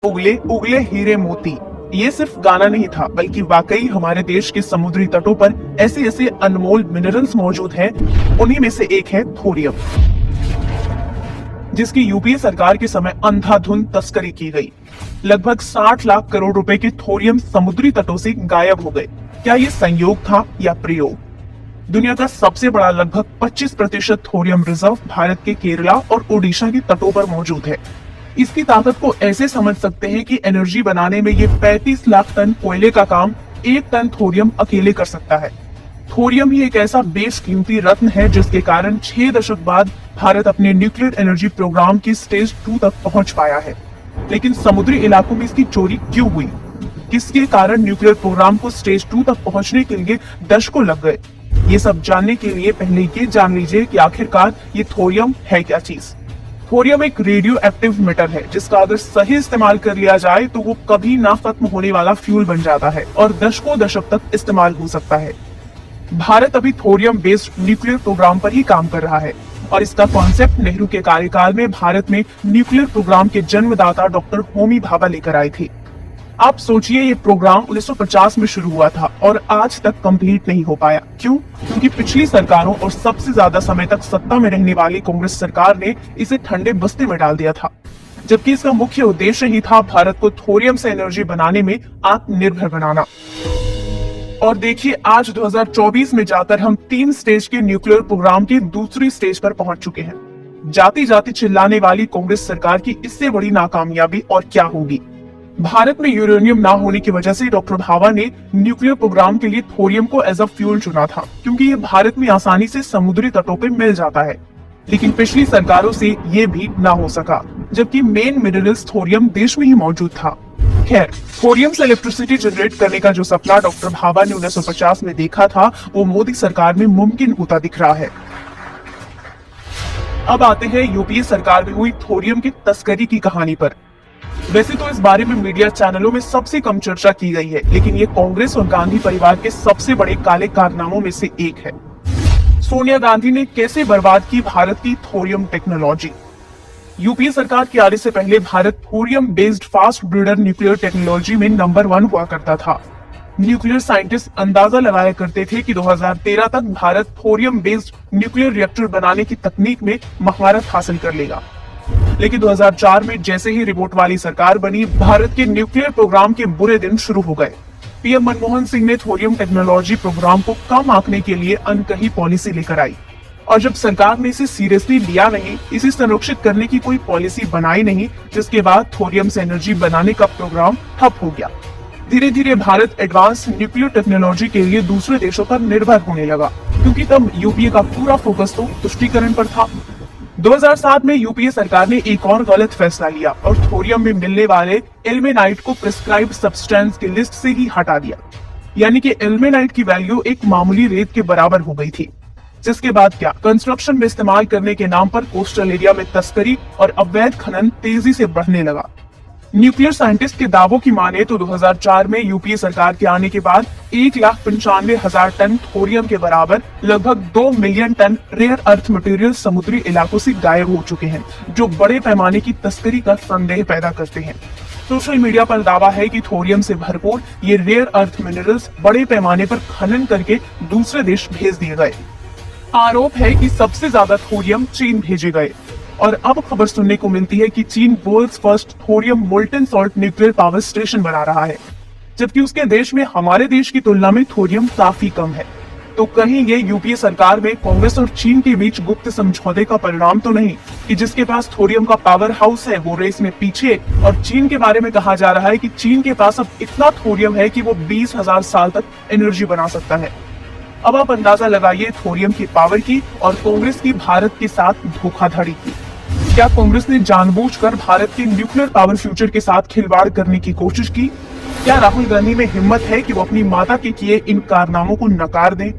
उगले उगले हीरे मोती। ये सिर्फ गाना नहीं था, बल्कि वाकई हमारे देश के समुद्री तटों पर ऐसे ऐसे अनमोल मिनरल्स मौजूद हैं। उन्हीं में से एक है थोरियम, जिसकी यूपीए सरकार के समय अंधाधुंध तस्करी की गई। लगभग 60 लाख करोड़ रुपए के थोरियम समुद्री तटों से गायब हो गए। क्या ये संयोग था या प्रयोग? दुनिया का सबसे बड़ा लगभग 25% थोरियम रिजर्व भारत के केरला और ओडिशा के तटों पर मौजूद है। इसकी ताकत को ऐसे समझ सकते हैं कि एनर्जी बनाने में ये 35 लाख टन कोयले का काम 1 टन थोरियम अकेले कर सकता है। थोरियम ही एक ऐसा बेशकीमती रत्न है जिसके कारण 6 दशक बाद भारत अपने न्यूक्लियर एनर्जी प्रोग्राम की स्टेज 2 तक पहुंच पाया है। लेकिन समुद्री इलाकों में इसकी चोरी क्यों हुई? किसके कारण न्यूक्लियर प्रोग्राम को स्टेज 2 तक पहुंचने के लिए दशकों लग गए? ये सब जानने के लिए पहले ये जान लीजिए कि आखिरकार ये थोरियम है क्या चीज। थोरियम एक रेडियो एक्टिव मेटल है, जिसका अगर सही इस्तेमाल कर लिया जाए तो वो कभी ना खत्म होने वाला फ्यूल बन जाता है और दशकों दशक तक इस्तेमाल हो सकता है। भारत अभी थोरियम बेस्ड न्यूक्लियर प्रोग्राम पर ही काम कर रहा है और इसका कॉन्सेप्ट नेहरू के कार्यकाल में भारत में न्यूक्लियर प्रोग्राम के जन्मदाता डॉक्टर होमी भाभा लेकर आए थे। आप सोचिए, ये प्रोग्राम 1950 में शुरू हुआ था और आज तक कंप्लीट नहीं हो पाया। क्यों? क्योंकि पिछली सरकारों और सबसे ज्यादा समय तक सत्ता में रहने वाली कांग्रेस सरकार ने इसे ठंडे बस्ते में डाल दिया था, जबकि इसका मुख्य उद्देश्य ही था भारत को थोरियम से एनर्जी बनाने में आत्मनिर्भर बनाना। और देखिए, आज 2024 में जाकर हम 3 स्टेज के न्यूक्लियर प्रोग्राम की दूसरी स्टेज पर पहुंच चुके हैं। जाति जाति चिल्लाने वाली कांग्रेस सरकार की इससे बड़ी नाकामयाबी और क्या होगी? भारत में यूरेनियम ना होने की वजह से डॉक्टर भाभा ने न्यूक्लियर प्रोग्राम के लिए थोरियम को एज अ फ्यूल चुना था, क्योंकि ये भारत में आसानी से समुद्री तटों पर मिल जाता है। लेकिन पिछली सरकारों से ये भी ना हो सका, जबकि मेन मिनरल्स थोरियम देश में ही मौजूद था। खैर, थोरियम से इलेक्ट्रिसिटी जनरेट करने का जो सपना डॉक्टर भाभा ने 1950 में देखा था, वो मोदी सरकार में मुमकिन होता दिख रहा है। अब आते हैं यूपीए सरकार में हुई थोरियम की तस्करी की कहानी पर। वैसे तो इस बारे में मीडिया चैनलों में सबसे कम चर्चा की गई है, लेकिन ये कांग्रेस और गांधी परिवार के सबसे बड़े काले कारनामों में से एक है। सोनिया गांधी ने कैसे बर्बाद की भारत की थोरियम टेक्नोलॉजी? यूपीए सरकार के आने से पहले Bharat thorium based fast breeder nuclear technology में नंबर 1 हुआ करता था। न्यूक्लियर साइंटिस्ट अंदाजा लगाया करते थे कि 2013 तक Bharat thorium based nuclear reactor बनाने की तकनीक में महारत हासिल कर लेगा। लेकिन 2004 में जैसे ही रिपोर्ट वाली सरकार बनी, भारत के न्यूक्लियर प्रोग्राम के बुरे दिन शुरू हो गए। पीएम मनमोहन सिंह ने थोरियम टेक्नोलॉजी प्रोग्राम को कम आंकने के लिए अनकही पॉलिसी लेकर आई, और जब सरकार ने इसे सीरियसली लिया नहीं, इसे संरक्षित करने की कोई पॉलिसी बनाई नहीं, जिसके बाद थोरियम से एनर्जी बनाने का प्रोग्राम ठप हो गया। धीरे धीरे भारत एडवांस न्यूक्लियर टेक्नोलॉजी के लिए दूसरे देशों पर निर्भर होने लगा, क्योंकि तब यूपीए का पूरा फोकस तो तुष्टीकरण पर था। 2007 में यूपीए सरकार ने एक और गलत फैसला लिया और थोरियम में मिलने वाले इल्मेनाइट को प्रिस्क्राइब्ड सब्सटेंस की लिस्ट से ही हटा दिया। यानी कि इल्मेनाइट की वैल्यू एक मामूली रेत के बराबर हो गई थी। जिसके बाद क्या, कंस्ट्रक्शन में इस्तेमाल करने के नाम पर कोस्टल एरिया में तस्करी और अवैध खनन तेजी से बढ़ने लगा। न्यूक्लियर साइंटिस्ट के दावों की माने तो 2004 में यूपीए सरकार के आने के बाद 1,95,000 टन थोरियम के बराबर लगभग 2 million ton rare earth material समुद्री इलाकों से गायब हो चुके हैं, जो बड़े पैमाने की तस्करी का संदेह पैदा करते हैं। सोशल मीडिया पर दावा है कि थोरियम से भरपूर ये रेयर अर्थ मिनरल्स बड़े पैमाने पर खनन करके दूसरे देश भेज दिए गए। आरोप है कि सबसे ज्यादा थोरियम चीन भेजे गए, और अब खबर सुनने को मिलती है कि चीन world's first thorium molten salt nuclear power station बना रहा है, जबकि उसके देश में हमारे देश की तुलना में थोरियम काफी कम है। तो कहीं ये यूपीए सरकार में कांग्रेस और चीन के बीच गुप्त समझौते का परिणाम तो नहीं कि जिसके पास थोरियम का पावर हाउस है वो रेस में पीछे, और चीन के बारे में कहा जा रहा है कि चीन के पास अब इतना थोरियम है कि वो 20,000 साल तक एनर्जी बना सकता है। अब आप अंदाजा लगाइए थोरियम की पावर की और कांग्रेस की भारत के साथ धोखाधड़ी की। क्या कांग्रेस ने जानबूझकर भारत के न्यूक्लियर पावर फ्यूचर के साथ खिलवाड़ करने की कोशिश की? क्या राहुल गांधी में हिम्मत है कि वो अपनी माता के किए इन कारनामों को नकार दें?